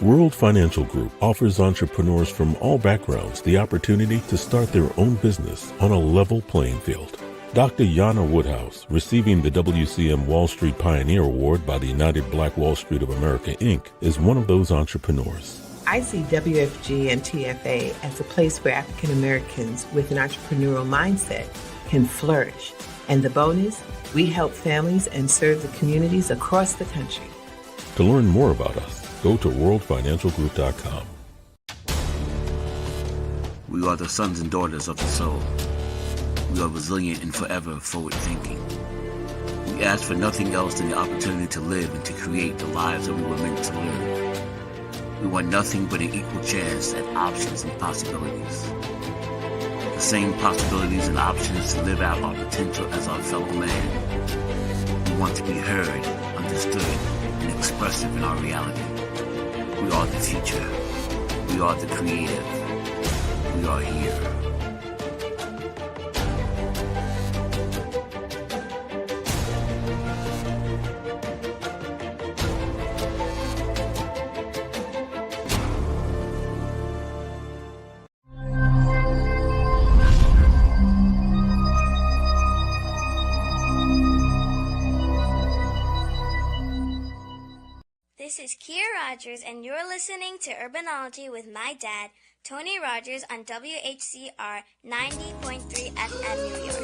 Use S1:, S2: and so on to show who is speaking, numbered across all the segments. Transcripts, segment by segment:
S1: World Financial Group offers entrepreneurs from all backgrounds the opportunity to start their own business on a level playing field. Dr. Yana Woodhouse, receiving the WCM Wall Street Pioneer Award by the United Black Wall Street of America, Inc., is one of those entrepreneurs.
S2: I see WFG and TFA as a place where African Americans with an entrepreneurial mindset can flourish. And the bonus, we help families and serve the communities across the country.
S1: To learn more about us, go to worldfinancialgroup.com.
S3: We are the sons and daughters of the soul. We are resilient and forever forward-thinking. We ask for nothing else than the opportunity to live and to create the lives that we were meant to live. We want nothing but an equal chance at options and possibilities. The same possibilities and options to live out our potential as our fellow man. We want to be heard, understood, and expressive in our reality. We are the future. We are the creative. We are here.
S4: This is Kia Rogers, and you're listening to Urbanology with my dad, Tony Rogers, on WHCR 90.3 FM New York.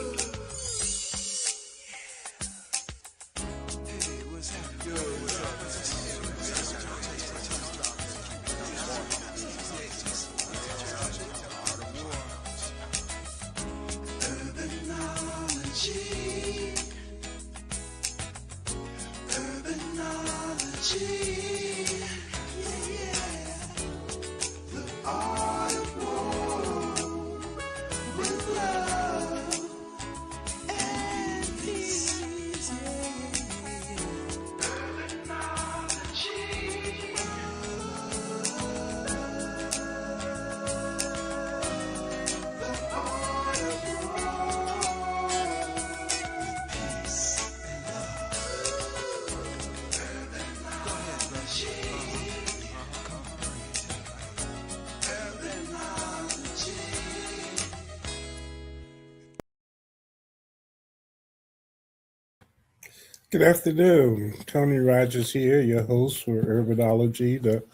S5: Good afternoon. Tony Rogers here, your host for Urbanology, the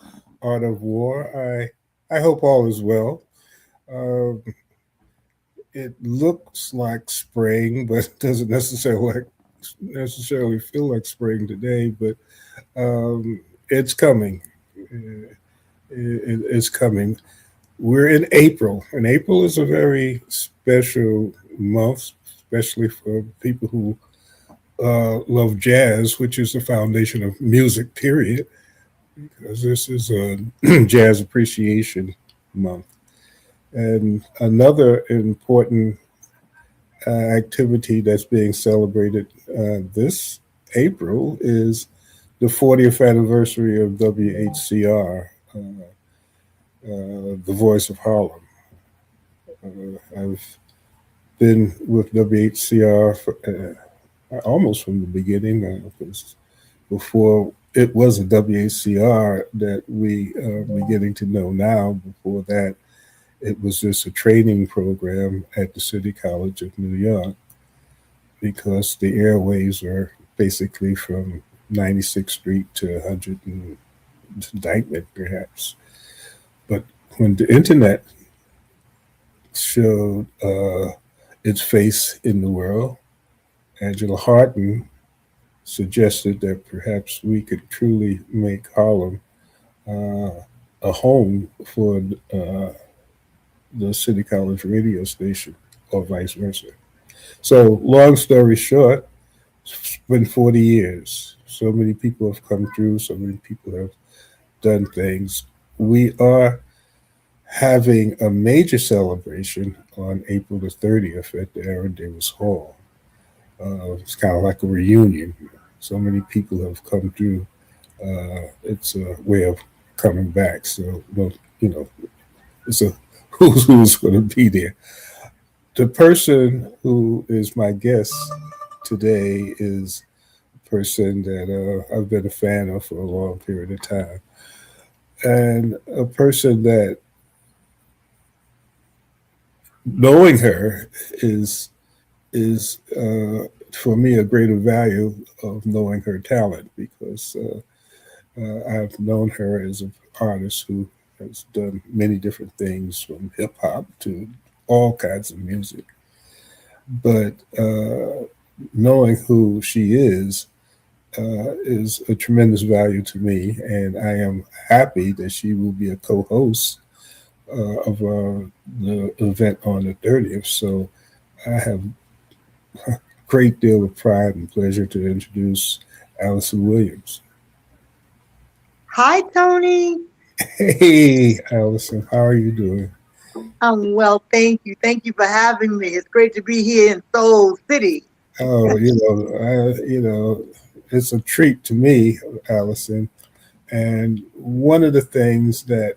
S5: Art of War. I hope all is well. It looks like spring, but it doesn't necessarily feel like spring today. But it's coming. It's coming. We're in April, and April is a very special month, especially for people who love jazz, which is the foundation of music, period, because this is a Jazz Appreciation Month. And another important activity that's being celebrated this April is the 40th anniversary of WHCR, The Voice of Harlem. I've been with WHCR for almost from the beginning, because before it was a WHCR that we are beginning to know now. Before that, it was just a training program at the City College of New York, because the airwaves are basically from 96th Street to 100 and Dyckman, perhaps. But when the internet showed its face in the world, Angela Harton suggested that perhaps we could truly make Harlem a home for the City College radio station, or vice versa. So, long story short, it's been 40 years. So many people have come through, so many people have done things. We are having a major celebration on April the 30th at the Aaron Davis Hall. It's kind of like a reunion. So many people have come through. It's a way of coming back. So, well, it's a who's going to be there. The person who is my guest today is a person that I've been a fan of for a long period of time. and a person that knowing her is for me a greater value of knowing her talent because I've known her as an artist who has done many different things from hip hop to all kinds of music. But knowing who she is a tremendous value to me, and I am happy that she will be a co-host of the event on the 30th. So I have a great deal of pride and pleasure to introduce Alyson Williams.
S6: Hi, Tony.
S5: Hey, Alyson, how are you doing?
S6: I'm well, thank you. Thank you for having me. It's great to be here in Soul City.
S5: Oh, it's a treat to me, Alyson. And one of the things that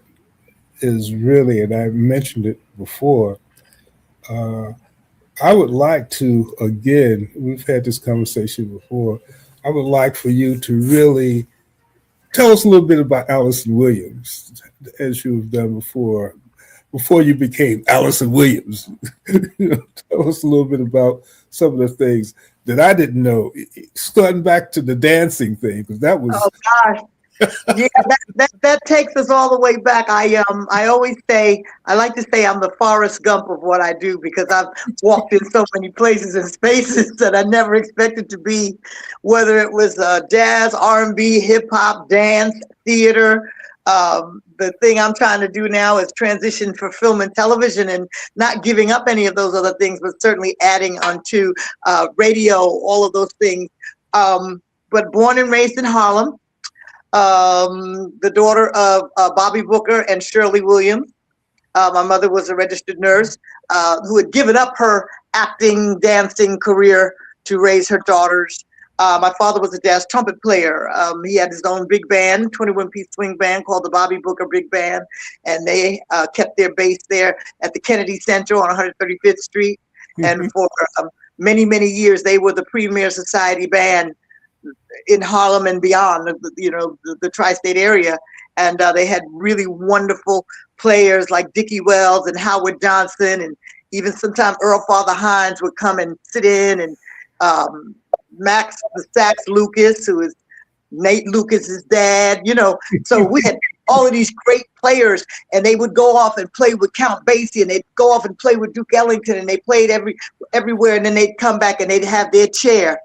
S5: is really, and I mentioned it before, uh, I would like to, again, we've had this conversation before. I would like for you to really tell us a little bit about Alyson Williams, as you've done before you became Alyson Williams. Tell us a little bit about some of the things that I didn't know, starting back to the dancing thing, because that was.
S6: Oh gosh, yeah, that takes us all the way back. I always say I like to say I'm the Forrest Gump of what I do because I've walked in so many places and spaces that I never expected to be, whether it was jazz, R&B, hip hop, dance, theater. The thing I'm trying to do now is transition for film and television and not giving up any of those other things, but certainly adding onto radio, all of those things. But born and raised in Harlem, the daughter of Bobby Booker and Shirley Williams. My mother was a registered nurse who had given up her acting, dancing career to raise her daughters. My father was a jazz trumpet player. He had his own big band, 21-piece swing band called the Bobby Booker Big Band, and they kept their base there at the Kennedy Center on 135th Street. Mm-hmm. And for many, many years, they were the premier society band in Harlem and beyond, the tri-state area. And they had really wonderful players like Dickie Wells and Howard Johnson, and even sometimes Earl Father Hines would come and sit in, and Max the Sax Lucas, who is Nate Lucas's dad, so we had all of these great players, and they would go off and play with Count Basie, and they'd go off and play with Duke Ellington, and they played everywhere, and then they'd come back and they'd have their chair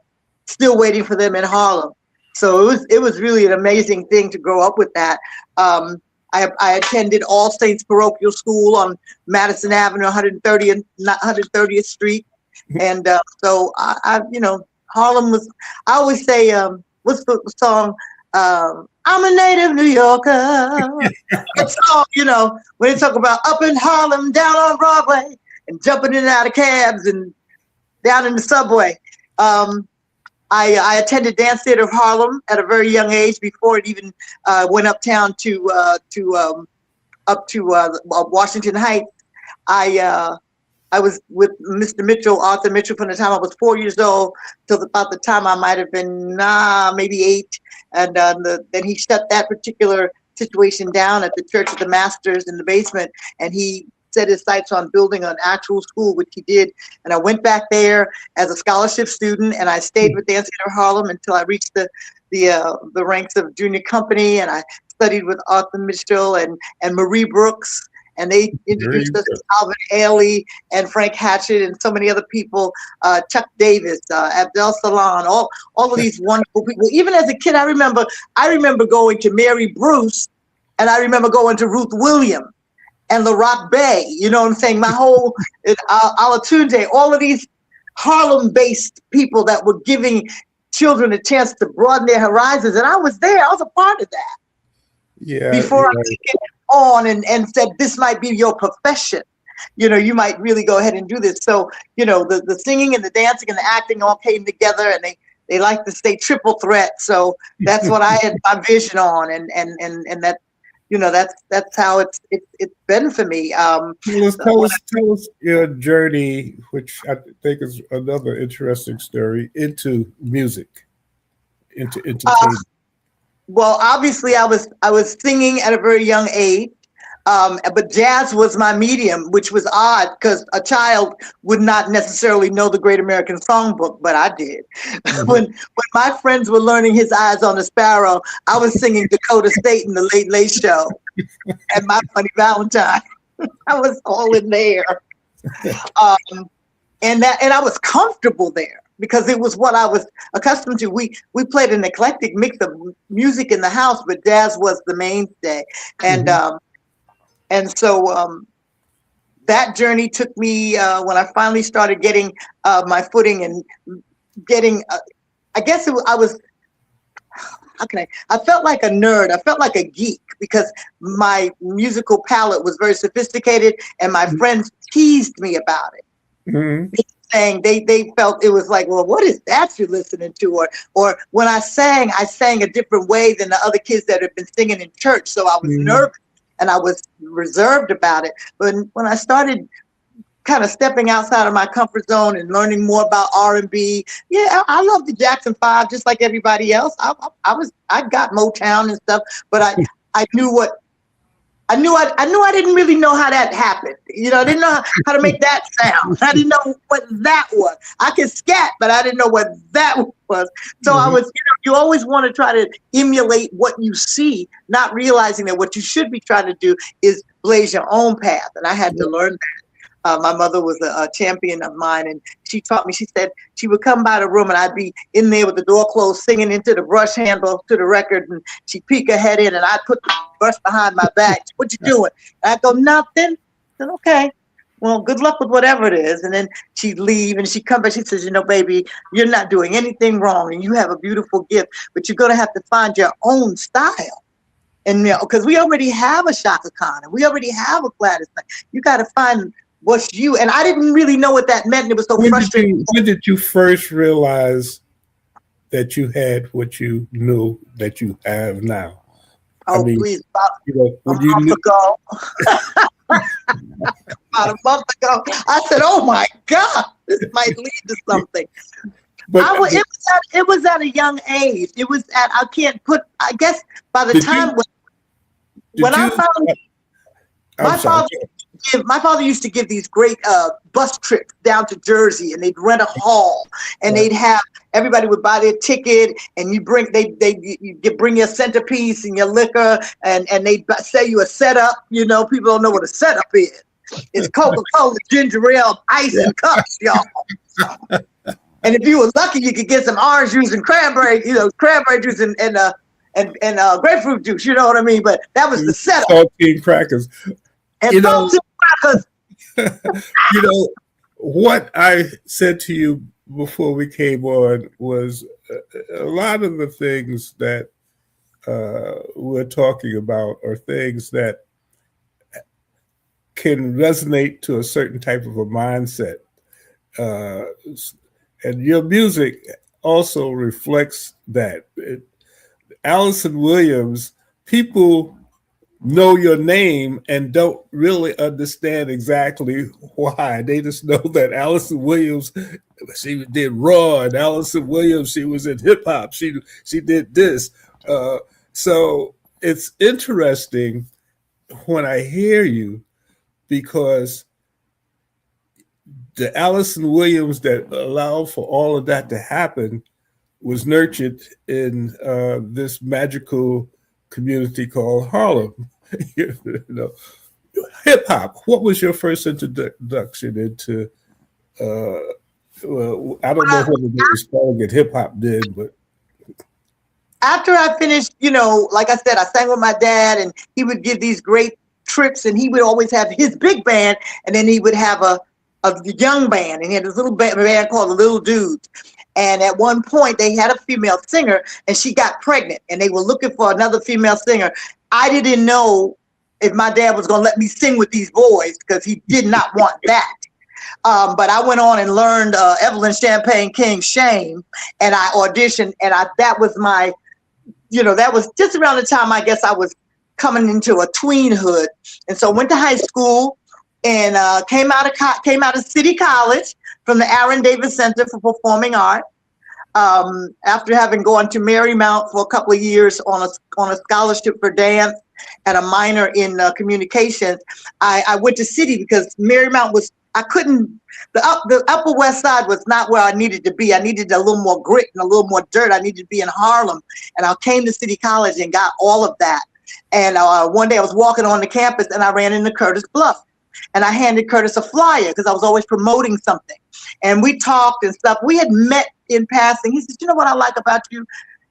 S6: still waiting for them in Harlem. So it was really an amazing thing to grow up with that. I attended All Saints Parochial School on Madison Avenue, 130th Street, and so Harlem was. I always say, what's the song? I'm a native New Yorker. That song, when they talk about up in Harlem, down on Broadway, and jumping in and out of cabs and down in the subway. I attended Dance Theater of Harlem at a very young age before it even went uptown up to Washington Heights. I was with Mr. Mitchell, Arthur Mitchell, from the time I was 4 years old till about the time I might have been maybe 8. And then he shut that particular situation down at the Church of the Masters in the basement, and he set his sights on building an actual school, which he did. And I went back there as a scholarship student, and I stayed with Dance Theater of Harlem until I reached the ranks of junior company, and I studied with Arthur Mitchell and Marie Brooks. And they introduced us to Alvin Ailey and Frank Hatchett and so many other people, Chuck Davis, Abdel Salon, all of these wonderful people. Even as a kid, I remember going to Mary Bruce, and I remember going to Ruth Williams and LaRock Bay. You know what I'm saying? My whole Alatunde, all of these Harlem-based people that were giving children a chance to broaden their horizons. And I was there. I was a part of that.
S5: Yeah.
S6: Before I took it on and said, this might be your profession. You might really go ahead and do this. So, the singing and the dancing and the acting all came together, and they like to say triple threat. So that's what I had my vision on, and that, that's how it's been for me.
S5: Tell us your journey, which I think is another interesting story, into music, into entertainment.
S6: Well, obviously, I was singing at a very young age, but jazz was my medium, which was odd because a child would not necessarily know the Great American Songbook, but I did.
S5: Mhm.
S6: When my friends were learning "His Eyes on a Sparrow," I was singing Dakota State in the Late Late Show and My Funny Valentine. I was all in there, and I was comfortable there because it was what I was accustomed to. We played an eclectic mix of music in the house, but jazz was the mainstay, and
S5: Mhm.
S6: so that journey took me when I finally started getting my footing and getting. I guess I was. How can I felt like a nerd. I felt like a geek because my musical palette was very sophisticated, and my friends teased me about it,
S5: Mhm.
S6: saying they felt it was like, well, what is that you're listening to? Or when I sang a different way than the other kids that had been singing in church. So I was
S5: Mhm.
S6: nervous and I was reserved about it. But when I started kind of stepping outside of my comfort zone and learning more about R&B, yeah, I love the Jackson Five just like everybody else. I got Motown and stuff, but I knew what I knew I didn't really know how that happened. I didn't know how to make that sound. I didn't know what that was. I could scat, but I didn't know what that was. So I
S5: Mhm.
S6: was, you always want to try to emulate what you see, not realizing that what you should be trying to do is blaze your own path. And I had to learn that. My mother was a champion of mine, and she taught me. She said she would come by the room, and I'd be in there with the door closed, singing into the brush handle to the record, and she'd peek her head in, and I'd put the brush behind my back. What you doing? And I'd go, nothing. I said, okay. Well, good luck with whatever it is. And then she'd leave, and she'd come back. She says, baby, you're not doing anything wrong, and you have a beautiful gift, but you're going to have to find your own style. And because we already have a Shaka Khan, and we already have a Gladys Knight. You got to find what's you. And I didn't really know what that meant. And it was so frustrating.
S5: When did you first realize that you had what you knew that you have now?
S6: Oh,
S5: I mean,
S6: please, about a
S5: when you
S6: month
S5: knew,
S6: ago. About a month ago, I said, "Oh my God, this might lead to something."
S5: but
S6: It was at a young age. It was at I can't put. I guess by the
S5: did
S6: time
S5: you,
S6: when
S5: did
S6: I
S5: you?
S6: found
S5: I'm
S6: my
S5: sorry.
S6: father used to give these great bus trips down to Jersey, and they'd rent a hall, and
S5: Right.
S6: they'd have everybody would buy their ticket, and you bring your centerpiece and your liquor, and they sell you a setup. People don't know what a setup is. It's Coca-Cola, ginger ale, ice,
S5: Yeah.
S6: and cups, y'all. And if you were lucky, you could get some orange juice and cranberry juice and grapefruit juice. You know what I mean? But that was the setup.
S5: Saltine crackers.
S6: And
S5: You know,
S6: saltine crackers.
S5: What I said to you before we came on was a lot of the things that we're talking about are things that can resonate to a certain type of a mindset. Uh, and your music also reflects that. Alyson Williams, people know your name and don't really understand exactly why. They just know that Alyson Williams, she did raw, and Alyson Williams, she was in hip hop. She did this. So it's interesting when I hear you because the Alyson Williams that allowed for all of that to happen was nurtured in this magical community called Harlem. Hip hop. What was your first introduction into? Well, I don't know whether they was calling it hip hop then, but
S6: After I finished, like I said, I sang with my dad, and he would give these great trips, and he would always have his big band, and then he would have a young band, and he had this little band called the Little Dudes. And at one point, they had a female singer, and she got pregnant, and they were looking for another female singer. I didn't know if my dad was going to let me sing with these boys because he did not want that. But I went on and learned Evelyn Champagne King's Shame, and I auditioned, and that was my, that was just around the time I guess I was coming into a tweenhood. And so I went to high school and came out of City College from the Aaron Davis Center for Performing Art. After having gone to Marymount for a couple of years on a scholarship for dance and a minor in communications, I went to City because Marymount was, I couldn't, the Upper West Side was not where I needed to be. I needed a little more grit and a little more dirt. I needed to be in Harlem. And I came to City College and got all of that. And one day I was walking on the campus and I ran into Curtis Bluff. And I handed Curtis a flyer because I was always promoting something. And we talked and stuff. We had met in passing. He said, you know what I like about you?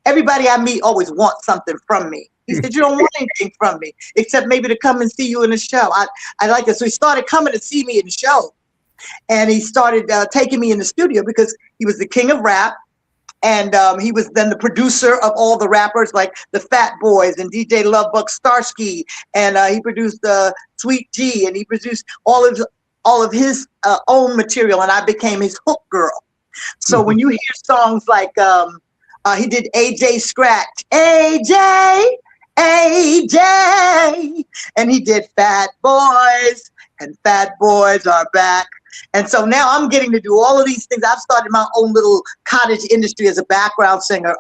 S6: Everybody I meet always wants something from me. He said, you don't want anything from me, except maybe to come and see you in the show. I like it. So he started coming to see me in the show. And he started taking me in the studio because he was the king of rap. And he was then the producer of all the rappers like the Fat Boys and DJ Lovebug Starsky. And he produced Sweet G, and he produced all of his own material. And I became his hook girl. So when you hear songs like he did AJ Scratch, AJ, and he did Fat Boys, and Fat Boys Are Back. And so now I'm getting to do all of these things. I've started my own little cottage industry as a background singer.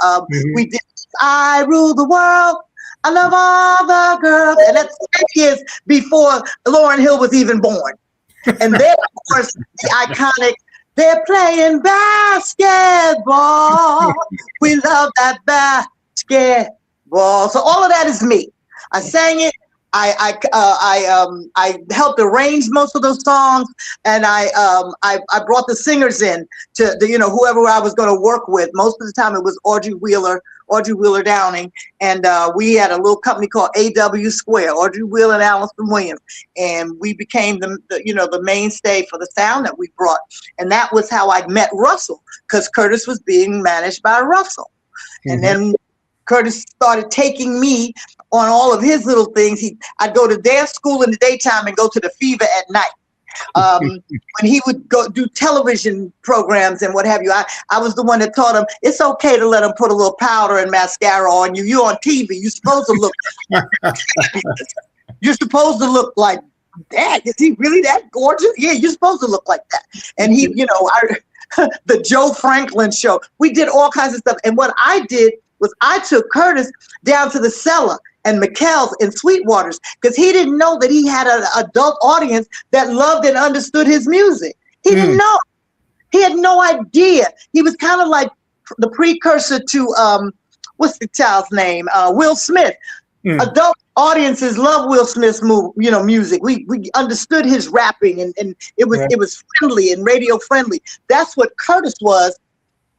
S6: We did I Rule the World, I Love All the Girls. And that's 10 years before Lauryn Hill was even born. And then, of course, the iconic, they're playing basketball. We love that basketball. So all of that is me. I sang it. I helped arrange most of those songs, and I brought the singers in to whoever I was going to work with. Most of the time it was Audrey Wheeler Downing, and we had a little company called AW Square, Audrey Wheeler and Alyson Williams, and we became the mainstay for the sound that we brought. And that was how I met Russell, because Curtis was being managed by Russell. Mm-hmm. And then Curtis started taking me on all of his little things. I'd go to dance school in the daytime and go to the Fever at night. When he would go do television programs and what have you, I was the one that taught him it's okay to let him put a little powder and mascara on you. You're on TV. You're supposed to look. You're supposed to look like that. Is he really that gorgeous? Yeah, you're supposed to look like that. And he, the Joe Franklin show. We did all kinds of stuff. And what I did was I took Curtis down to the cellar and McKell's and Sweetwater's, because he didn't know that he had an adult audience that loved and understood his music. He didn't know. He had no idea. He was kind of like the precursor to, what's the child's name? Will Smith. Adult audiences love Will Smith's music. We understood his rapping, and it was friendly and radio friendly. That's what Curtis was.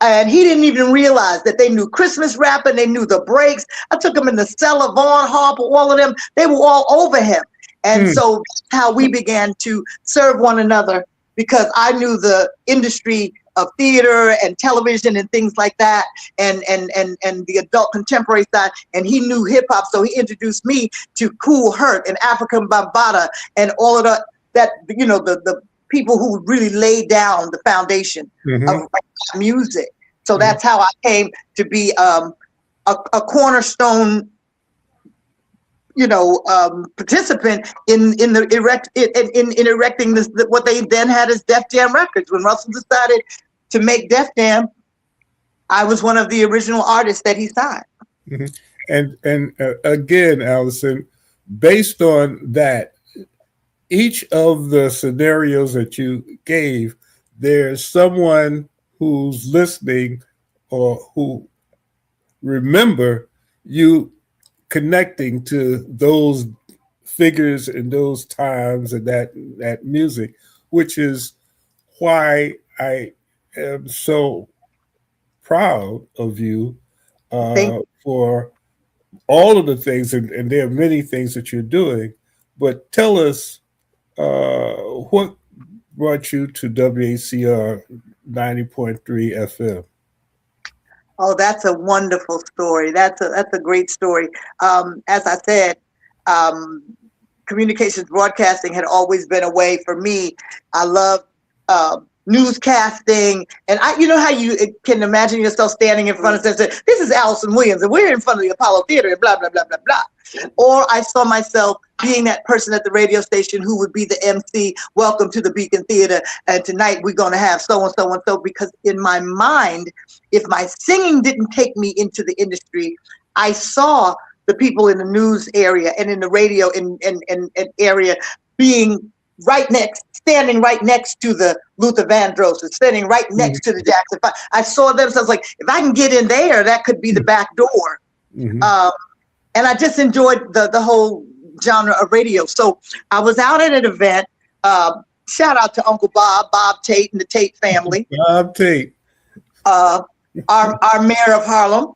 S6: And he didn't even realize that they knew Christmas rap and they knew the breaks. I took him in the cellar, Vaughn Harper, all of them. They were all over him. And so that's how we began to serve one another, because I knew the industry of theater and television and things like that, and the adult contemporary side. And he knew hip hop, so he introduced me to Kool Herc and African Bambaataa and all of the people who really laid down the foundation of music. So that's how I came to be a cornerstone, participant in erecting this, what they then had as Def Jam Records. When Russell decided to make Def Jam, I was one of the original artists that he signed.
S5: And again, Alyson, based on that, each of the scenarios that you gave, there's someone who's listening or who remember you connecting to those figures and those times and that music, which is why I am so proud of you for all of the things, and there are many things that you're doing. But tell us, what brought you to WHCR 90.3 FM?
S6: Oh, that's a wonderful story. That's a great story. As I said, communications broadcasting had always been a way for me. I love newscasting, and you know how you can imagine yourself standing in front of and say, "This is Alyson Williams, and we're in front of the Apollo Theater," and blah blah blah blah blah. Or I saw myself being that person at the radio station who would be the MC. "Welcome to the Beacon Theater, and tonight we're going to have so and so and so." Because in my mind, if my singing didn't take me into the industry, I saw the people in the news area and in the radio and area being standing right next to the Luther Vandross, standing right next to the Jackson 5. I saw them, so I was like, if I can get in there, that could be the back door. And I just enjoyed the whole genre of radio. So I was out at an event. Shout out to Uncle Bob Tate and the Tate family.
S5: Bob Tate.
S6: Our mayor of Harlem.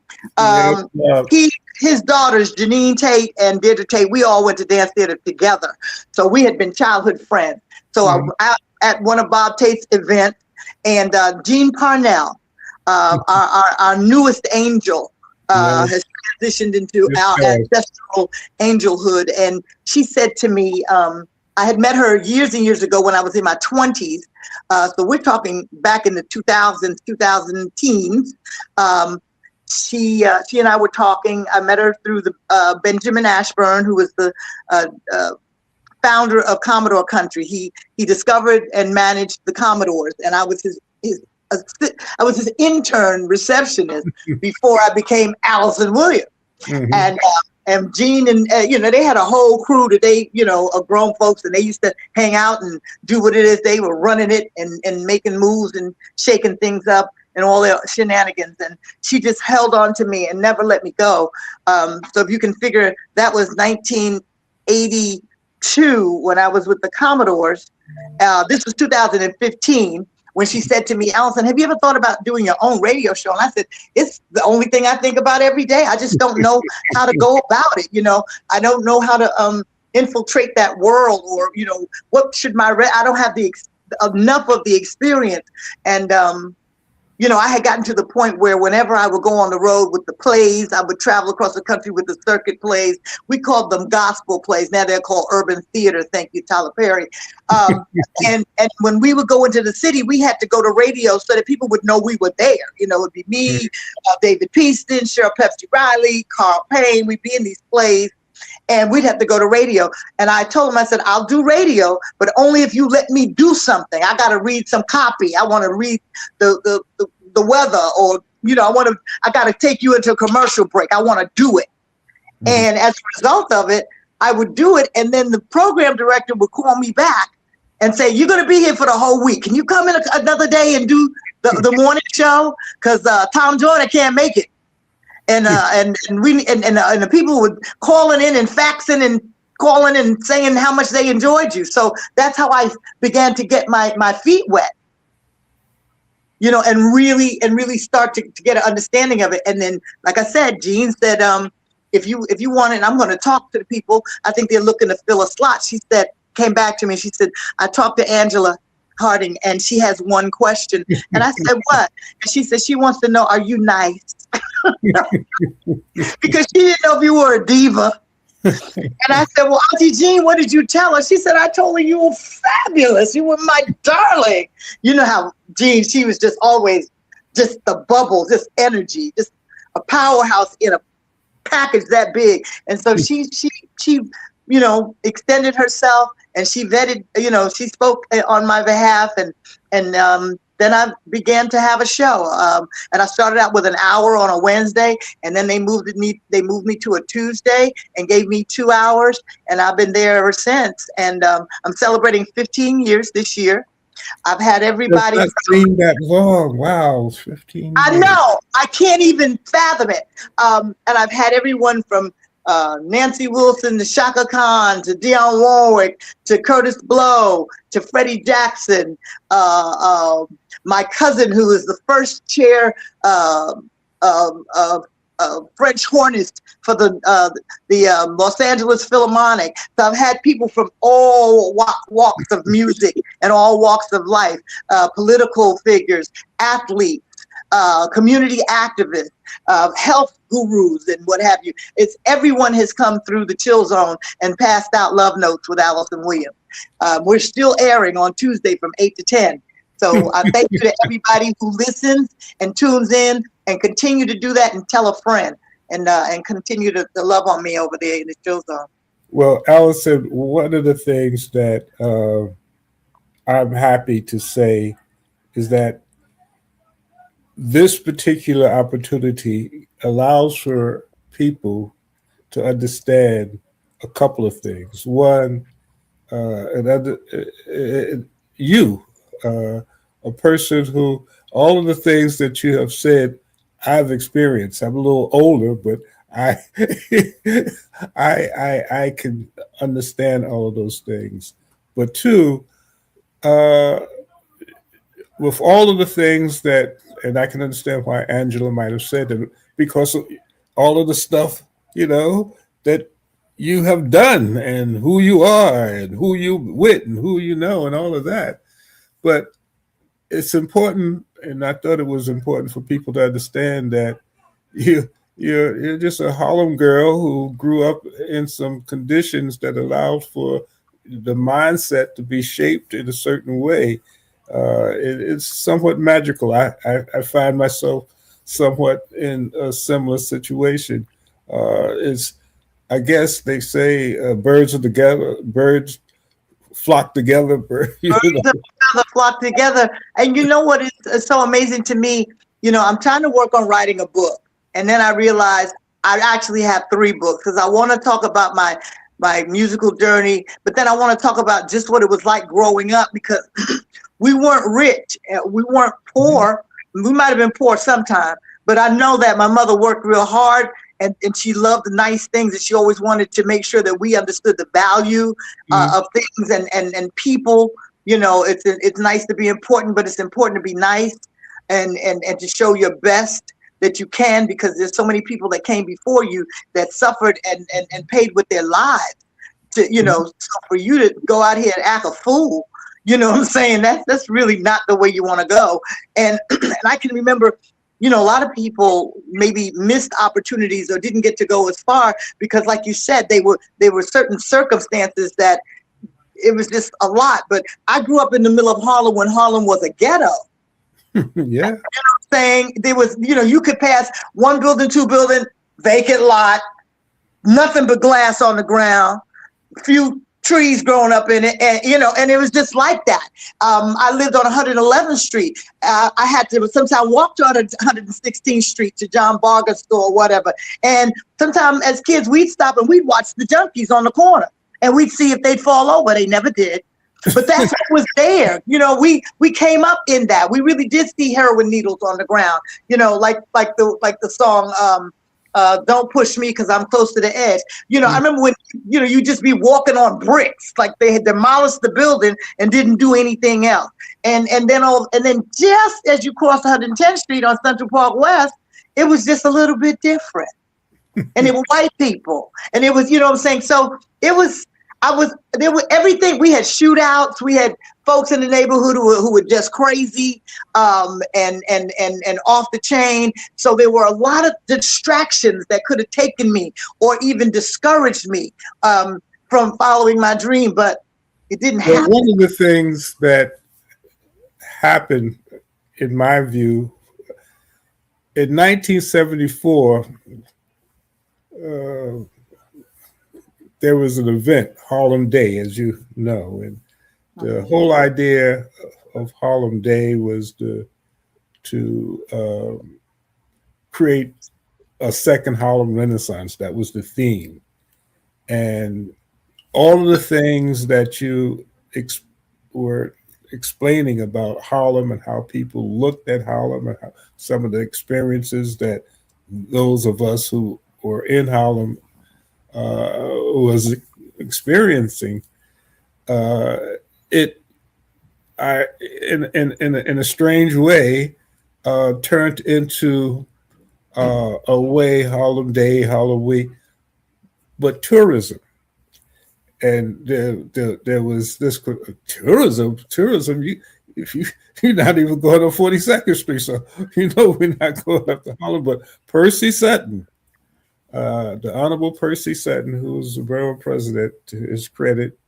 S6: His daughters, Janine Tate and Deirdre Tate, we all went to dance theater together. So we had been childhood friends. So I was out at one of Bob Tate's events, and Jean Parnell, our newest angel, has transitioned into our ancestral angelhood. And she said to me, I had met her years and years ago when I was in my 20s. So we're talking back in the 2000s, 2010s. She and I were talking. I met her through the Benjamin Ashburn, who was the founder of Commodore Country. He discovered and managed the Commodores, and I was his intern receptionist before I became Alyson Williams. And Jean and they had a whole crew that they of grown folks, and they used to hang out and do what it is they were running it and making moves and shaking things up and all their shenanigans. And she just held on to me and never let me go. So if you can figure, that was 1982 when I was with the Commodores. This was 2015 when she said to me, "Alyson, have you ever thought about doing your own radio show?" And I said, "It's the only thing I think about every day. I just don't know how to go about it. I don't know how to infiltrate that world, or what should I don't have enough of the experience." And I had gotten to the point where whenever I would go on the road with the plays, I would travel across the country with the circuit plays. We called them gospel plays. Now they're called urban theater. Thank you, Tyler Perry. And when we would go into the city, we had to go to radio so that people would know we were there. It would be me, David Peaston, Cheryl Pepsi Riley, Carl Payne. We'd be in these plays, and we'd have to go to radio. And I told him, I said, "I'll do radio, but only if you let me do something. I got to read some copy. I want to read the weather, or I got to take you into a commercial break. I want to do it." And as a result of it, I would do it, and then the program director would call me back and say, "You're going to be here for the whole week. Can you come in another day and do the morning show? Because Tom Joyner can't make it." And the people would calling in and faxing and calling and saying how much they enjoyed you. So that's how I began to get my feet wet, and really start to get an understanding of it. And then, like I said, Jean said, if you want it, I'm going to talk to the people. I think they're looking to fill a slot. She said, came back to me. She said, "I talked to Angela Harding, and she has one question." And I said, "What?" And she said, she wants to know, "Are you nice?" Because she didn't know if you were a diva. And I said, "Well, Auntie Jean, what did you tell her?" She said, "I told her you were fabulous. You were my darling." You know how Jean, she was just always just the bubble, just energy, just a powerhouse in a package that big. And so she extended herself, and she vetted, she spoke on my behalf, and then I began to have a show. And I started out with an hour on a Wednesday, and then they moved me to a Tuesday and gave me 2 hours, and I've been there ever since. And I'm celebrating 15 years this year. I've had everybody.
S5: It's not seemed that long. Wow, 15 years.
S6: I know. I can't even fathom it. And I've had everyone from Nancy Wilson to Shaka Khan to Dionne Warwick to Curtis Blow to Freddie Jackson. My cousin, who is the first chair French hornist for the Los Angeles Philharmonic. So I've had people from all walks of music and all walks of life, political figures, athletes, community activists, health gurus, and what have you. It's everyone has come through the Chill Zone and passed out love notes with Alyson Williams. We're still airing on Tuesday from 8 to 10. So I thank you to everybody who listens and tunes in, and continue to do that and tell a friend, and continue to love on me over there in the Chill Zone.
S5: Well, Alyson, one of the things that I'm happy to say is that this particular opportunity allows for people to understand a couple of things. One, another, you, a person who all of the things that you have said, I've experienced. I'm a little older, but I, I can understand all of those things. But two, uh, with all of the things that, and I can understand why Angela might have said that, because of all of the stuff, that you have done and who you are and who you with and who you know and all of that. But it's important, and I thought it was important for people to understand that you're just a Harlem girl who grew up in some conditions that allowed for the mindset to be shaped in a certain way. It's somewhat magical. I find myself somewhat in a similar situation. It's, I guess they say, birds flock together.
S6: Birds of a feather flock together. And you know what is so amazing to me? I'm trying to work on writing a book. And then I realized I actually have 3 books, because I want to talk about my musical journey, but then I want to talk about just what it was like growing up, because we weren't rich, we weren't poor. We might have been poor sometime, but I know that my mother worked real hard, and she loved the nice things, and she always wanted to make sure that we understood the value of things and people. It's nice to be important, but it's important to be nice and to show your best that you can, because there's so many people that came before you that suffered and paid with their lives to, so for you to go out here and act a fool, what I'm saying? That's really not the way you want to go. And I can remember, a lot of people maybe missed opportunities or didn't get to go as far because, like you said, they were certain circumstances that it was just a lot. But I grew up in the middle of Harlem when Harlem was a ghetto.
S5: Yeah.
S6: Saying there was, you could pass 1 building, 2 building, vacant lot, nothing but glass on the ground, few trees growing up in it, and it was just like that. I lived on 111th Street. I had to sometimes walk to 116th Street to John Barger's store or whatever. And sometimes as kids, we'd stop and we'd watch the junkies on the corner, and we'd see if they'd fall over. They never did. But that's what was there. We came up in that. We really did see heroin needles on the ground. Like the song "Don't Push Me Because I'm Close to the Edge." I remember when you just be walking on bricks, like they had demolished the building and didn't do anything else. And then just as you crossed 110th Street on Central Park West, it was just a little bit different. And it was white people, and it was what I'm saying. So it was. There were everything. We had shootouts. We had folks in the neighborhood who were just crazy, and off the chain. So there were a lot of distractions that could have taken me or even discouraged me from following my dream, but it didn't happen.
S5: One of the things that happened, in my view, in 1974, there was an event, Harlem Day, as you know, and the whole idea of Harlem Day was to create a second Harlem Renaissance. That was the theme. And all of the things that you were explaining about Harlem and how people looked at Harlem and how some of the experiences that those of us who were in Harlem was experiencing, in a strange way, turned into a way Harlem Day, Harlem Week, but tourism. And there was this tourism. You're not even going to 42nd Street, so we're not going up to Harlem. But Percy Sutton, the Honorable Percy Sutton, who was the borough president, to his credit,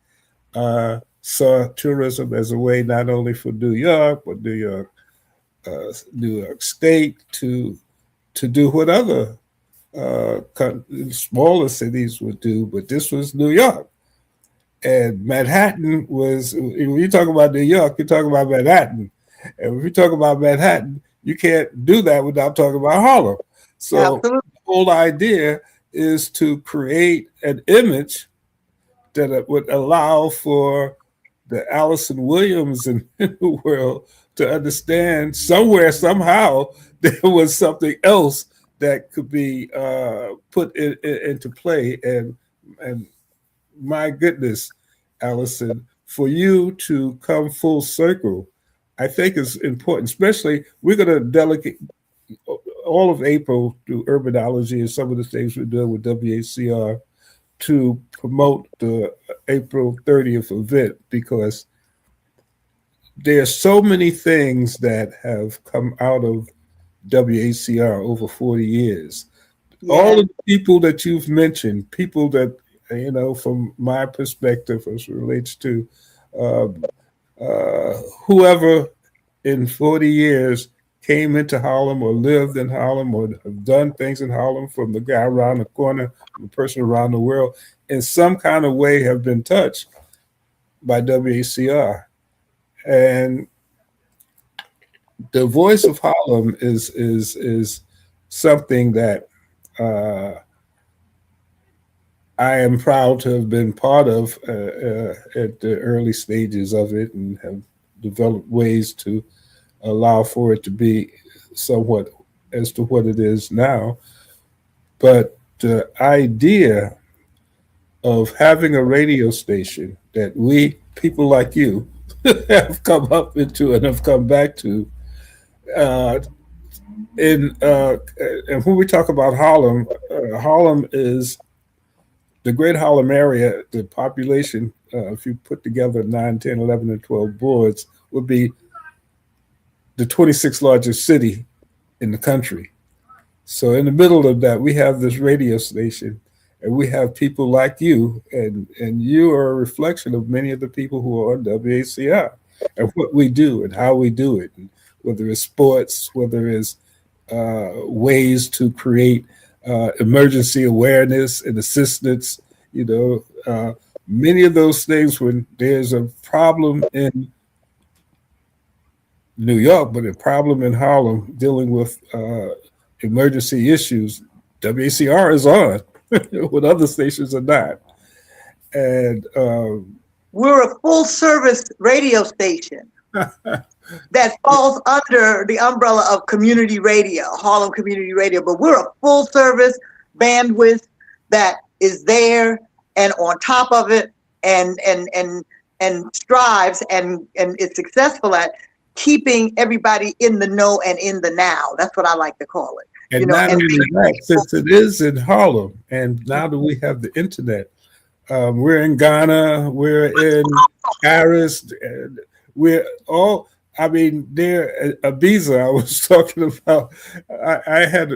S5: saw tourism as a way not only for New York, but New York State to do what other smaller cities would do, but this was New York. And Manhattan was, when you talk about New York, you're talking about Manhattan. And if you talk about Manhattan, you can't do that without talking about Harlem. So
S6: Absolutely.
S5: the whole idea is to create an image that would allow for the Alyson Williams in the world to understand somewhere, somehow, there was something else that could be put into play. And my goodness, Alyson, for you to come full circle, I think is important, especially we're going to delegate all of April through Urbanology and some of the things we're doing with WHCR to promote the April 30th event, because there's so many things that have come out of WHCR over 40 years. Yeah. All of the people that you've mentioned, people that, from my perspective as it relates to whoever in 40 years came into Harlem or lived in Harlem or have done things in Harlem, from the guy around the corner, the person around the world, in some kind of way have been touched by WHCR. And the voice of Harlem is something that I am proud to have been part of at the early stages of it, and have developed ways to allow for it to be somewhat as to what it is now. But the idea of having a radio station that we, people like you, have come up into and have come back to, and when we talk about Harlem, Harlem is the Great Harlem area. The population, if you put together 9, 10, 11, and 12 boards, would be the 26th largest city in the country. So in the middle of that, we have this radio station, and we have people like you, and you are a reflection of many of the people who are on WHCR and what we do and how we do it, and whether it's sports, whether it's ways to create emergency awareness and assistance. Many of those things, when there's a problem in New York, but a problem in Harlem dealing with emergency issues, WHCR is on when other stations are not. And
S6: we're a full service radio station that falls under the umbrella of community radio, Harlem Community Radio. But we're a full service bandwidth that is there and on top of it, and strives and is successful at keeping everybody in the know and in the now. That's what I like to call it.
S5: And not only that, since it is in Harlem, and now that we have the internet, we're in Ghana, we're in Paris, and we're all, there, Ibiza, I was talking about, I had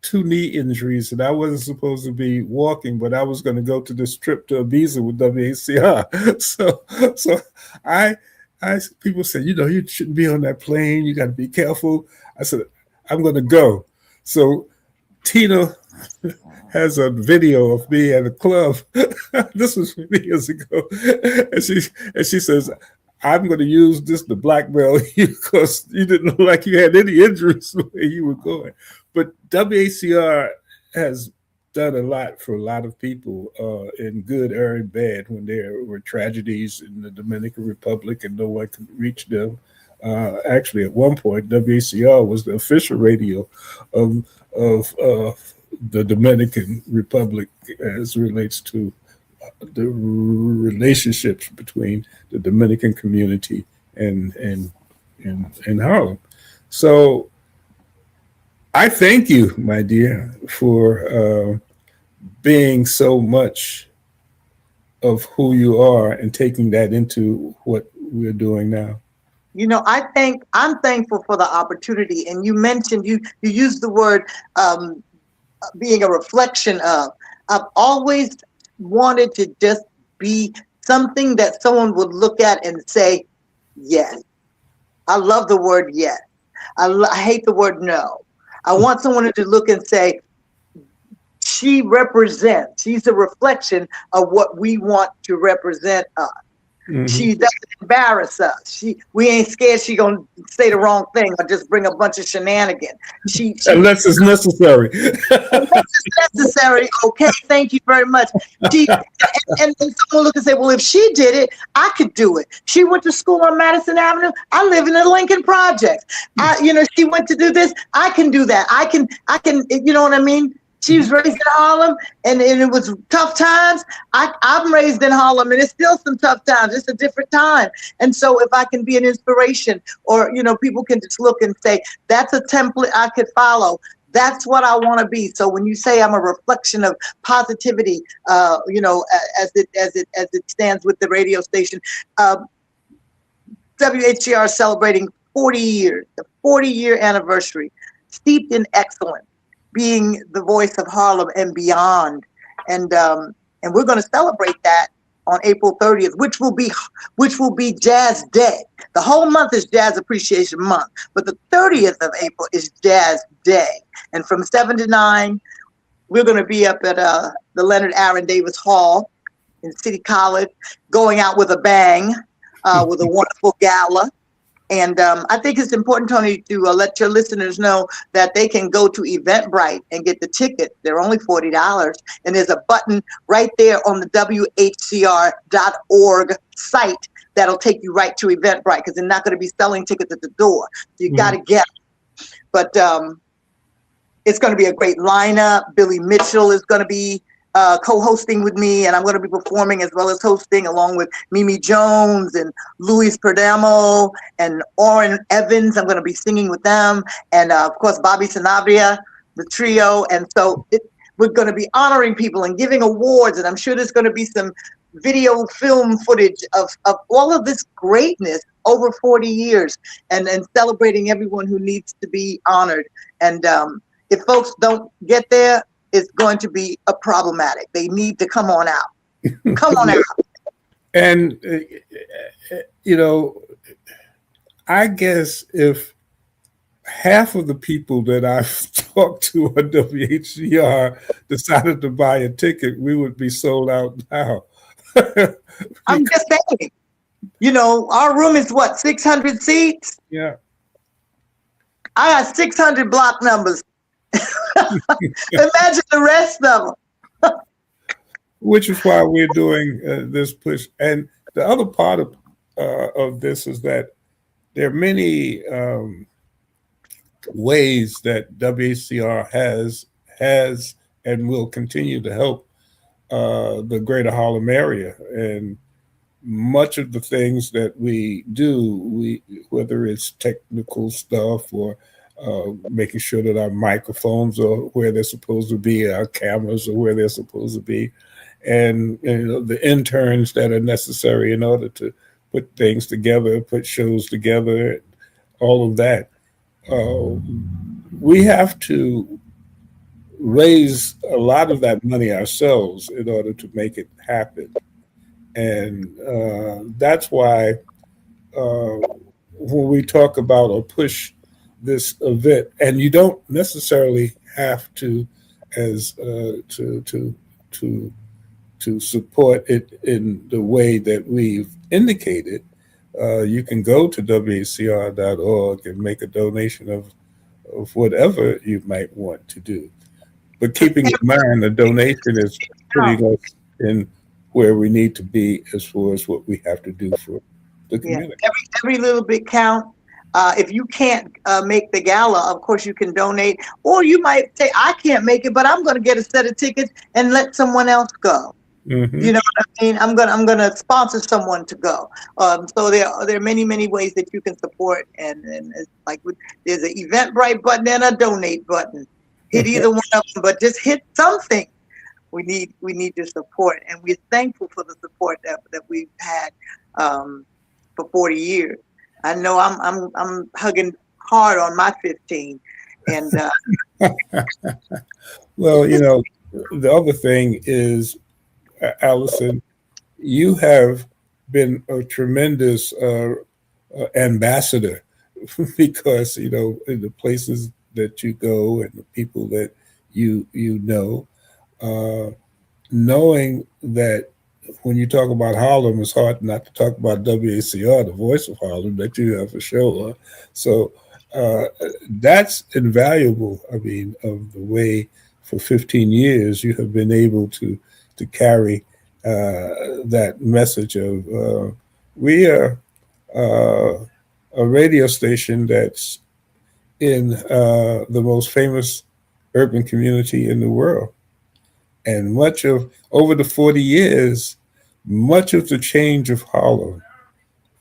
S5: 2 knee injuries, and I wasn't supposed to be walking, but I was going to go to this trip to Ibiza with WHCR. So people said, you shouldn't be on that plane. You got to be careful. I said, I'm going to go. So Tina has a video of me at a club. This was many years ago. And she says, I'm going to use this to blackmail you because you didn't look like you had any injuries where you were going. But WHCR has done a lot for a lot of people in good or in bad, when there were tragedies in the Dominican Republic and no one could reach them. Actually, at one point, WHCR was the official radio of the Dominican Republic as it relates to the relationships between the Dominican community and Harlem. So I thank you, my dear, for being so much of who you are and taking that into what we're doing now.
S6: I'm thankful for the opportunity. And you mentioned, you used the word being a reflection of. I've always wanted to just be something that someone would look at and say, yes. I love the word yes. I hate the word no. I want someone to look and say, she's a reflection of what we want to represent us.
S5: Mm-hmm.
S6: She doesn't embarrass us. We ain't scared she gonna say the wrong thing or just bring a bunch of shenanigans.
S5: Unless it's necessary.
S6: Unless it's necessary. Okay, thank you very much. And someone look and say, well, if she did it, I could do it. She went to school on Madison Avenue. I live in the Lincoln Projects. She went to do this. I can do that. I can. You know what I mean? She was raised in Harlem, and it was tough times. I'm raised in Harlem, and it's still some tough times. It's a different time. And so if I can be an inspiration, or, people can just look and say, that's a template I could follow. That's what I want to be. So when you say I'm a reflection of positivity, as it stands with the radio station, WHCR celebrating 40 years, the 40-year anniversary, steeped in excellence, being the voice of Harlem and beyond. And we're going to celebrate that on April 30th, which will be Jazz Day. The whole month is Jazz Appreciation Month, but the 30th of April is Jazz Day. And from 7 to 9, we're going to be up at the Leonard Aaron Davis Hall in City College, going out with a bang, with a wonderful gala. And I think it's important, Tony, to let your listeners know that they can go to Eventbrite and get the ticket. They're only $40. And there's a button right there on the WHCR.org site that'll take you right to Eventbrite, because they're not going to be selling tickets at the door. So you got to get them. But it's going to be a great lineup. Billy Mitchell is going to be co-hosting with me, and I'm going to be performing as well as hosting, along with Mimi Jones and Luis Perdomo and Orrin Evans. I'm going to be singing with them, and of course Bobby Sanabria, the trio. And so we're going to be honoring people and giving awards, and I'm sure there's going to be some video film footage of all of this greatness over 40 years, and celebrating everyone who needs to be honored. And if folks don't get there, it's going to be problematic. They need to come on out. Come on out.
S5: And, I guess if half of the people that I've talked to on WHCR decided to buy a ticket, we would be sold out now.
S6: I'm just saying, our room is 600 seats?
S5: Yeah.
S6: I got 600 block numbers. Imagine the rest of them.
S5: Which is why we're doing this push. And the other part of this is that there are many ways that WHCR has and will continue to help the greater Harlem area. And much of the things that we do, whether it's technical stuff or making sure that our microphones are where they're supposed to be, our cameras are where they're supposed to be, and the interns that are necessary in order to put things together, put shows together, all of that. We have to raise a lot of that money ourselves in order to make it happen. And that's why when we talk about or push this event, and you don't necessarily have to to support it in the way that we've indicated. You can go to WHCR.org and make a donation of whatever you might want to do. But keeping in mind, the donation is putting us in where we need to be as far as what we have to do for the community.
S6: Yeah. Every little bit counts. If you can't make the gala, of course you can donate, or you might say, I can't make it, but I'm going to get a set of tickets and let someone else go. Mm-hmm. You know what I mean? I'm gonna sponsor someone to go. So there are many ways that you can support, and it's like there's an Eventbrite button and a donate button. Hit either one of them, but just hit something. We need your support, and we're thankful for the support that we've had for 40 years. I know I'm hugging hard on my 15, and
S5: well, the other thing is, Alyson, you have been a tremendous ambassador because in the places that you go and the people that you know, knowing that when you talk about Harlem, it's hard not to talk about WACR, the voice of Harlem, that you have a show on. So that's invaluable. I mean, of the way for 15 years you have been able to carry that message of we are a radio station that's in the most famous urban community in the world. And much of, over the 40 years, much of the change of Harlem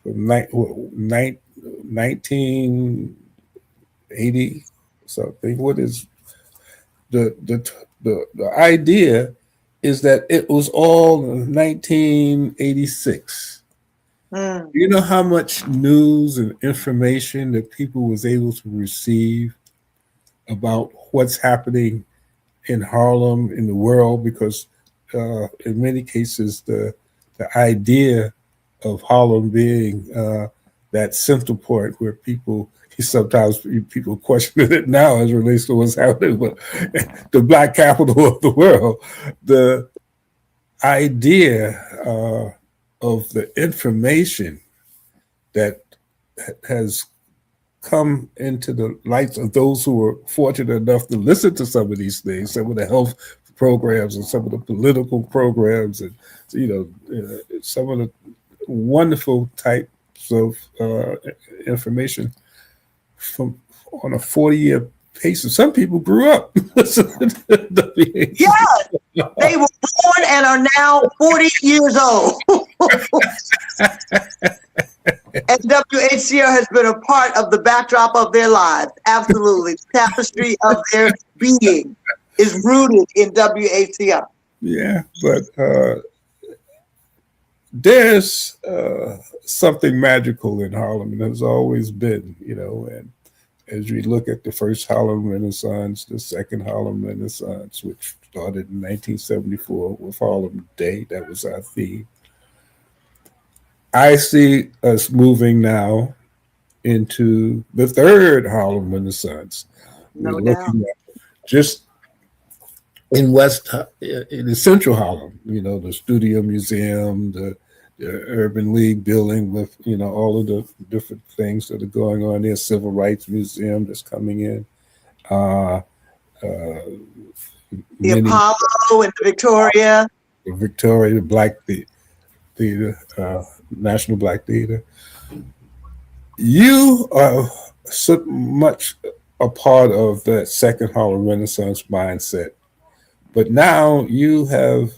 S5: from 1980 something, what is the idea is that it was all 1986. Do you know how much news and information that people was able to receive about what's happening in Harlem, in the world? Because in many cases, the idea of Harlem being that central point where sometimes people question it now as it relates to what's happening, but the black capital of the world, the idea of the information that has come into the lights of those who were fortunate enough to listen to some of these things, some of the health programs and some of the political programs, and some of the wonderful types of information from on a 40-year pace. Some people grew up.
S6: Yeah, they were born and are now 40 years old. And WHCR has been a part of the backdrop of their lives. Absolutely. The tapestry of their being is rooted in WHCR.
S5: Yeah, but there's something magical in Harlem, and there's always been, and as we look at the first Harlem Renaissance, the second Harlem Renaissance, which started in 1974 with Harlem Day, that was our theme. I see us moving now into the third Harlem Renaissance.
S6: No
S5: We're
S6: doubt.
S5: looking at just in in the Central Harlem, the Studio Museum, the Urban League building with, all of the different things that are going on there, Civil Rights Museum that's coming in.
S6: The Apollo and the Victoria.
S5: The Victoria, the Black Theater, National Black Theater. You are so much a part of that second Harlem Renaissance mindset, but now you're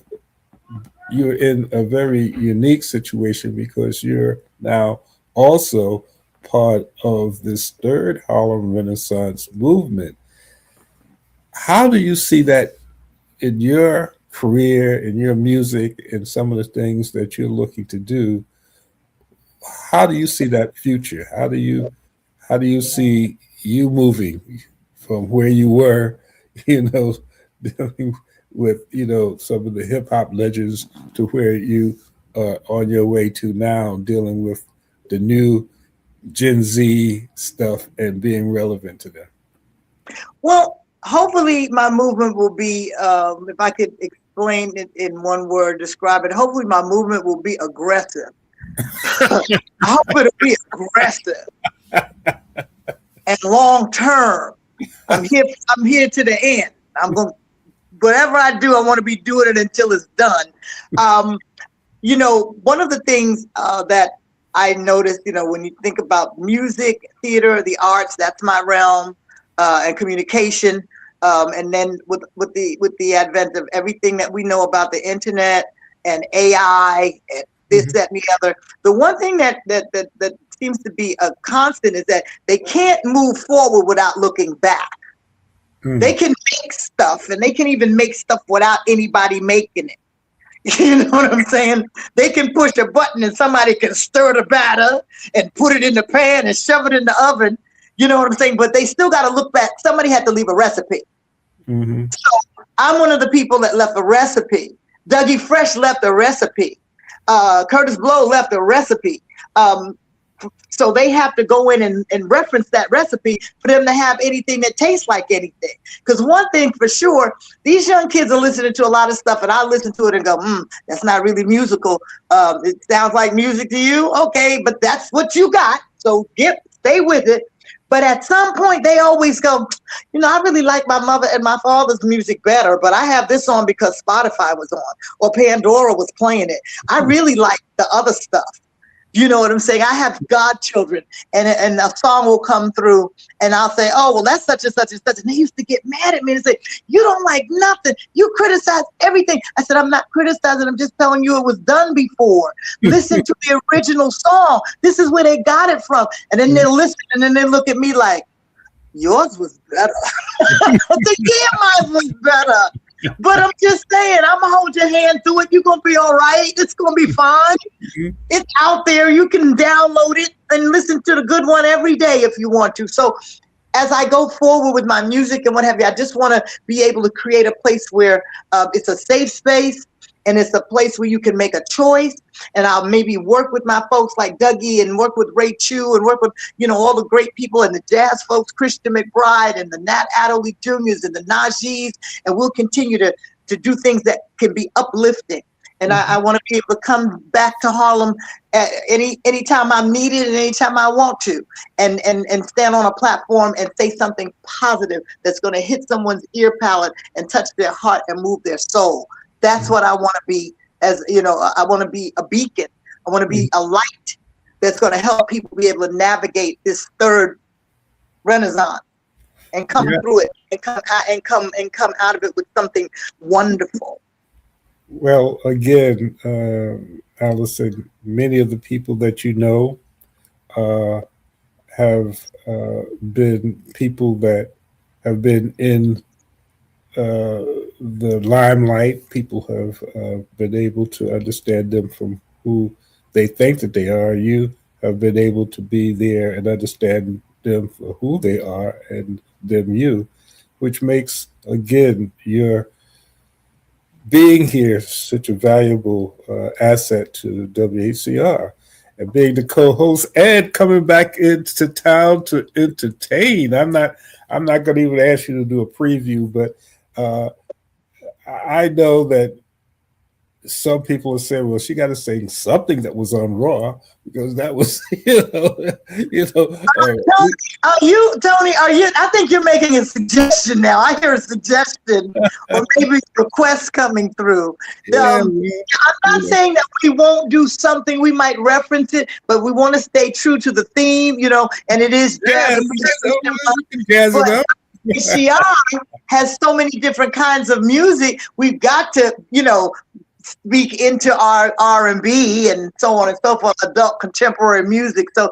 S5: in a very unique situation because you're now also part of this third Harlem Renaissance movement. How do you see that in your career, in your music, and some of the things that you're looking to do? How do you see that future? How do you see you moving from where you were, dealing with, some of the hip hop legends to where you are on your way to now, dealing with the new Gen Z stuff and being relevant to them?
S6: Well, hopefully my movement will be, if I could explain it in one word, describe it, hopefully my movement will be aggressive. I hope it'll be aggressive and long term. I'm here to the end. Whatever I do, I want to be doing it until it's done. One of the things that I noticed, when you think about music, theater, the arts, that's my realm, and communication. And then with the advent of everything that we know about the internet and AI and this, that, and the other, the one thing that seems to be a constant is that they can't move forward without looking back. They can make stuff, and they can even make stuff without anybody making it. You know what I'm saying? They can push a button and somebody can stir the batter and put it in the pan and shove it in the oven. You know what I'm saying? But they still got to look back. Somebody had to leave a recipe.
S5: Mm-hmm.
S6: So I'm one of the people that left a recipe. Dougie Fresh left a recipe. Curtis Blow left a recipe. So they have to go in and reference that recipe for them to have anything that tastes like anything. Because one thing for sure, these young kids are listening to a lot of stuff, and I listen to it and go, that's not really musical. It sounds like music to you. Okay, but that's what you got. So stay with it. But at some point, they always go, I really like my mother and my father's music better, but I have this on because Spotify was on or Pandora was playing it. I really like the other stuff. You know what I'm saying? I have godchildren, and a song will come through, and I'll say, oh, well, that's such and such and such. And they used to get mad at me and say, you don't like nothing. You criticize everything. I said, I'm not criticizing. I'm just telling you it was done before. Listen to the original song. This is where they got it from. And then they'll listen, and then they look at me like, yours was better. I said, yeah, mine was better. But I'm just saying, I'm going to hold your hand through it. You're going to be all right. It's going to be fine. It's out there. You can download it and listen to the good one every day if you want to. So as I go forward with my music and what have you, I just want to be able to create a place where it's a safe space and it's a place where you can make a choice. And I'll maybe work with my folks like Dougie and work with Ray Chu and work with, all the great people and the jazz folks, Christian McBride and the Nat Adderley Juniors and the Najees. And we'll continue to do things that can be uplifting. And I want to be able to come back to Harlem at anytime I'm needed and anytime I want to and stand on a platform and say something positive that's going to hit someone's ear palate and touch their heart and move their soul. That's what I want to be. I want to be a beacon. I want to be a light that's going to help people be able to navigate this third renaissance and come through it and come out of it with something wonderful.
S5: Well, again, Alyson, many of the people that you know have been people that have been in the limelight. People have been able to understand them from who they think that they are. You have been able to be there and understand them for who they are and them you, which makes, again, your being here such a valuable asset to WHCR. And being the co-host and coming back into town to entertain. I'm not going to even ask you to do a preview, but I know that some people are saying, well, she got to say something that was on Raw because that was,
S6: Tony, I think you're making a suggestion now. I hear a suggestion or maybe a request coming through. I'm not saying that we won't do something. We might reference it, but we want to stay true to the theme, and it is jazz.
S5: Jazz it up.
S6: HCR has so many different kinds of music. We've got to, speak into our R&B and so on and so forth, adult contemporary music. So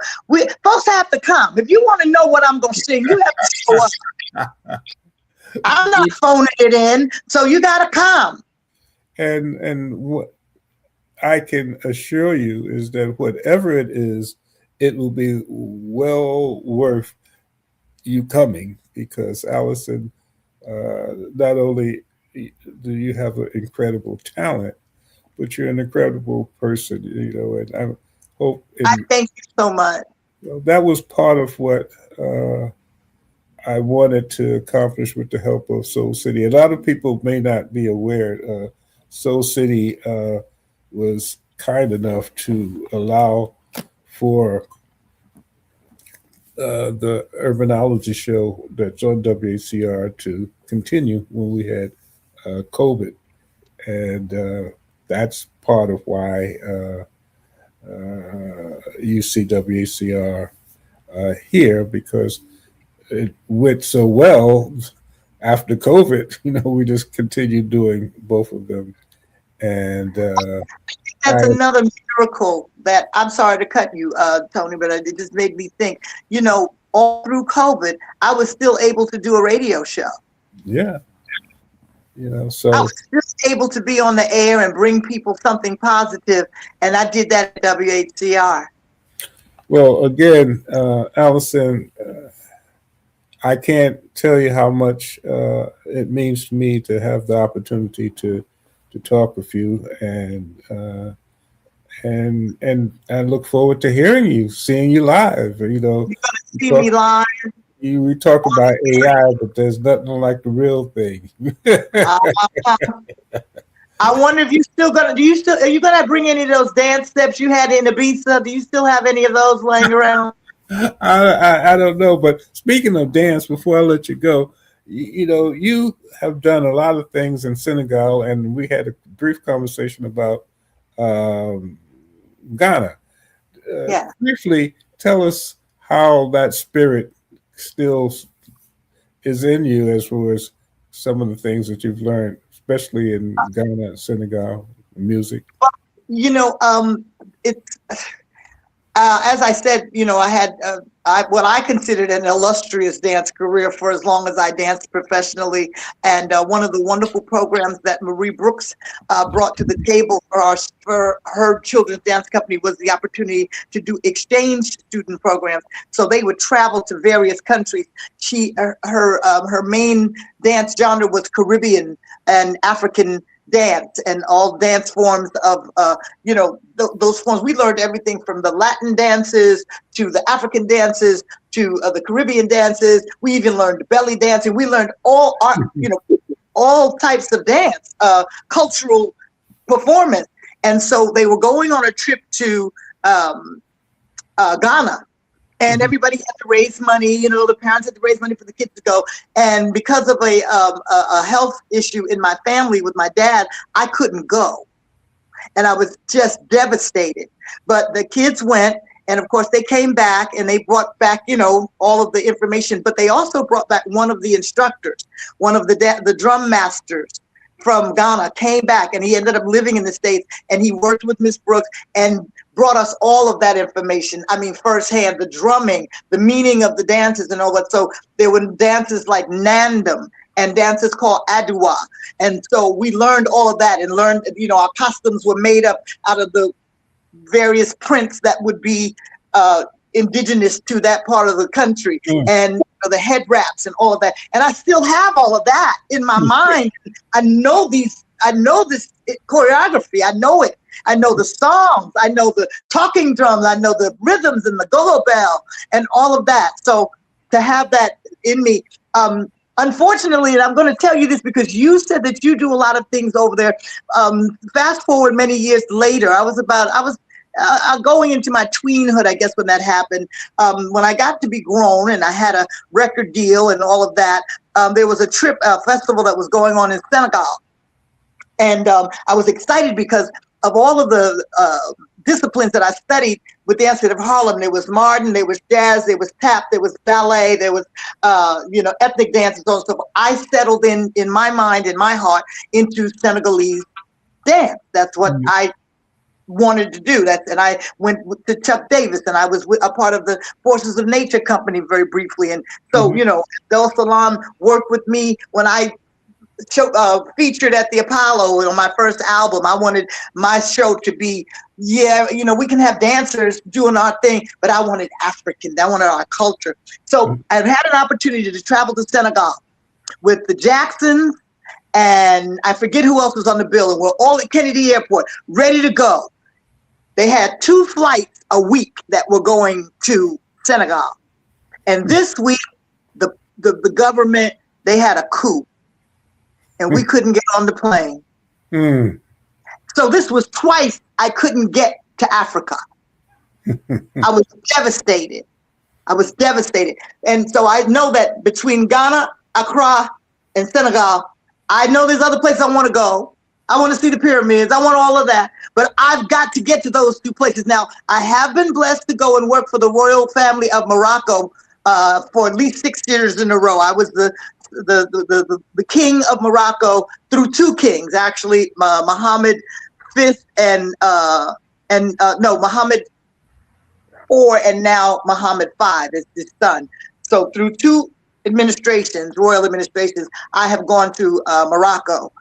S6: folks have to come. If you want to know what I'm going to sing, you have to show up. I'm not phoning it in, so you got to come.
S5: And what I can assure you is that whatever it is, it will be well worth you coming because Alyson, not only do you have an incredible talent, but you're an incredible person, and I hope.
S6: I thank you so much.
S5: That was part of what I wanted to accomplish with the help of Soul City. A lot of people may not be aware, Soul City was kind enough to allow for the Urbanology show that's on WHCR to continue when we had COVID. And that's part of why you see WHCR here, because it went so well after COVID. We just continued doing both of them. And
S6: that's another miracle that, I'm sorry to cut you, Tony, but it just made me think, all through COVID, I was still able to do a radio show.
S5: Yeah. So
S6: I was just able to be on the air and bring people something positive, and I did that at WHCR.
S5: Well, again, Alyson, I can't tell you how much it means to me to have the opportunity to talk with you, and I look forward to hearing you, seeing you live.
S6: You're gonna
S5: we
S6: see
S5: talk,
S6: me live.
S5: we talk about AI, but there's nothing like the real thing.
S6: Uh, I wonder if you still gonna are you gonna bring any of those dance steps you had in Ibiza? Do you still have any of those laying around?
S5: I don't know, but speaking of dance, before I let you go, you have done a lot of things in Senegal, and we had a brief conversation about um, Ghana.
S6: Yeah.
S5: Briefly, tell us how that spirit still is in you, as far as some of the things that you've learned, especially in Ghana and Senegal, music.
S6: You know, it's as I said, I had what I considered an illustrious dance career for as long as I danced professionally. And one of the wonderful programs that Marie Brooks brought to the table for her children's dance company was the opportunity to do exchange student programs. So they would travel to various countries. Her main dance genre was Caribbean and African dance, and all dance forms of those forms. We learned everything from the Latin dances to the African dances to the Caribbean dances. We even learned belly dancing. We learned all art, all types of dance, cultural performance. And so they were going on a trip to Ghana. And everybody had to raise money. The parents had to raise money for the kids to go. And because of a health issue in my family with my dad, I couldn't go. And I was just devastated. But the kids went, and of course they came back, and they brought back, all of the information. But they also brought back one of the instructors, one of the drum masters from Ghana came back, and he ended up living in the States, and he worked with Miss Brooks and brought us all of that information. I mean, firsthand, the drumming, the meaning of the dances and all that. So there were dances like Nandam and dances called Adua. And so we learned all of that and learned, our costumes were made up out of the various prints that would be indigenous to that part of the country. And the head wraps and all of that. And I still have all of that in my mind. I know this choreography. I know it. I know the songs. I know the talking drums. I know the rhythms and the go-go bell and all of that. So to have that in me, unfortunately, and I'm going to tell you this because you said that you do a lot of things over there. Fast forward many years later, I was going into my tweenhood, I guess, when that happened. When I got to be grown and I had a record deal and all of that, there was a festival that was going on in Senegal. And I was excited because of all of the disciplines that I studied with Dance of Harlem. There was modern, there was jazz, there was tap, there was ballet, there was, ethnic dance and so on. So I settled in my mind, in my heart, into Senegalese dance. That's what I wanted to do. And I went to Chuck Davis, and I was a part of the Forces of Nature company very briefly. And so, Del Salam worked with me when I featured at the Apollo on my first album. I wanted my show to be, we can have dancers doing our thing, but I wanted African. I wanted our culture. So I've had an opportunity to travel to Senegal with the Jacksons, and I forget who else was on the bill, and we're all at Kennedy Airport, ready to go. They had 2 flights a week that were going to Senegal. And this week, the government, they had a coup, and we couldn't get on the plane. So this was twice I couldn't get to Africa. I was devastated. And so I know that between Ghana, Accra, and Senegal, I know there's other places I want to go. I want to see the pyramids. I want all of that. But I've got to get to those 2 places. Now, I have been blessed to go and work for the royal family of Morocco for at least 6 years in a row. I was the king of Morocco through 2 kings, actually, Mohammed V and Mohammed IV, and now Mohammed V is his son. So through 2 royal administrations, I have gone to Morocco,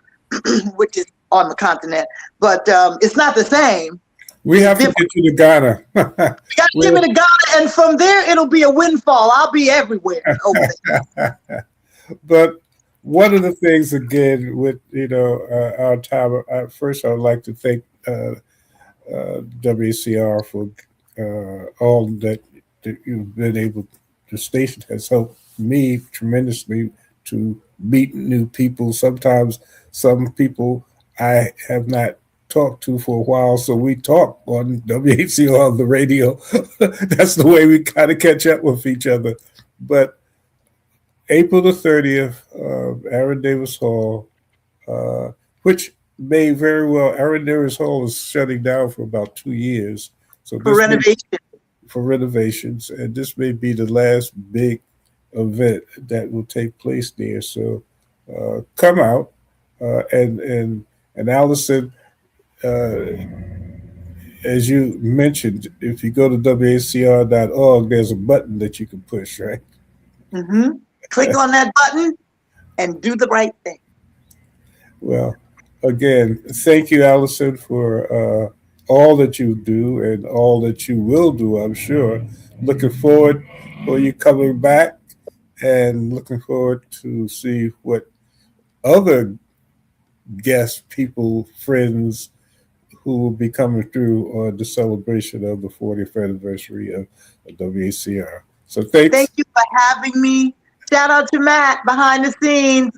S6: which is on the continent, but it's not the same.
S5: We have to get you to Ghana.
S6: We got to get me to Ghana, and from there it'll be a windfall. I'll be everywhere over there.
S5: But one of the things, again, with our time, first I would like to thank WCR for all that you've been able. The station has helped me tremendously to meet new people. Sometimes some people I have not talked to for a while, so we talk on WHCR on the radio. That's the way we kind of catch up with each other. But April the 30th, Aaron Davis Hall, uh, which may very well, Aaron Davis Hall is shutting down for about 2 years. So
S6: For renovation.
S5: for renovations, and this may be the last big event that will take place there. So come out, and Allison, uh, as you mentioned, if you go to wacr.org, there's a button that you can push, right?
S6: Hmm. Click on that button and do the right thing.
S5: Well, again, thank you, Allison, for all that you do and all that you will do, I'm sure. Looking forward for you coming back and looking forward to see what other guests, people, friends who will be coming through on the celebration of the 40th anniversary of WACR. So thanks.
S6: Thank you for having me. Shout out to Matt behind the scenes.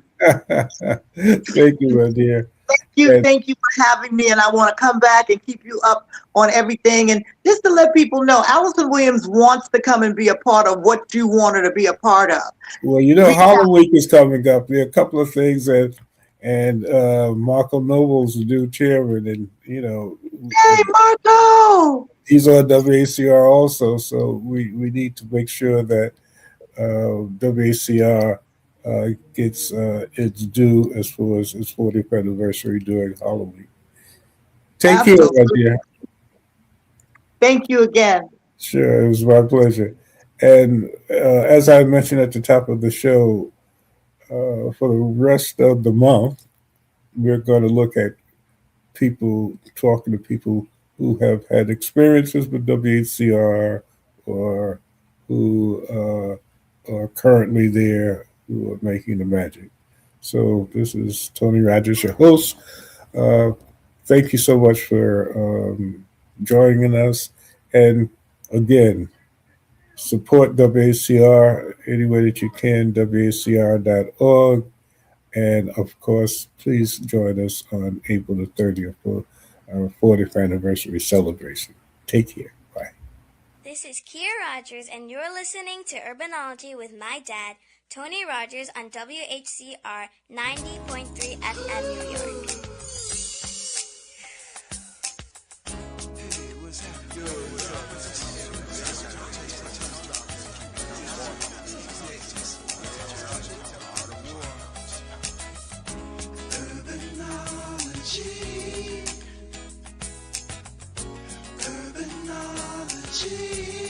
S5: Thank you, my dear.
S6: Thank you for having me, and I want to come back and keep you up on everything. And just to let people know, Alyson Williams wants to come and be a part of what you want her to be a part of.
S5: Well, Harlem Week is coming up. There are a couple of things and Marco Noble's the new chairman, and
S6: Hey, Marco!
S5: he's on WACR also. So we need to make sure that WACR gets its due as far as its 40th anniversary during Halloween. Take care, my dear.
S6: Thank you again.
S5: Sure, it was my pleasure. And as I mentioned at the top of the show, for the rest of the month, we're going to look at talking to people who have had experiences with WHCR or who are currently there, who are making the magic. So this is Tony Rogers, your host. Thank you so much for joining us. And again, support WACR any way that you can, wacr.org. And of course, please join us on April the 30th for our 40th anniversary celebration. Take care. Bye.
S4: This is Kia Rogers, and you're listening to Urbanology with my dad, Tony Rogers, on WHCR 90.3 FM New York.
S7: Urbanology.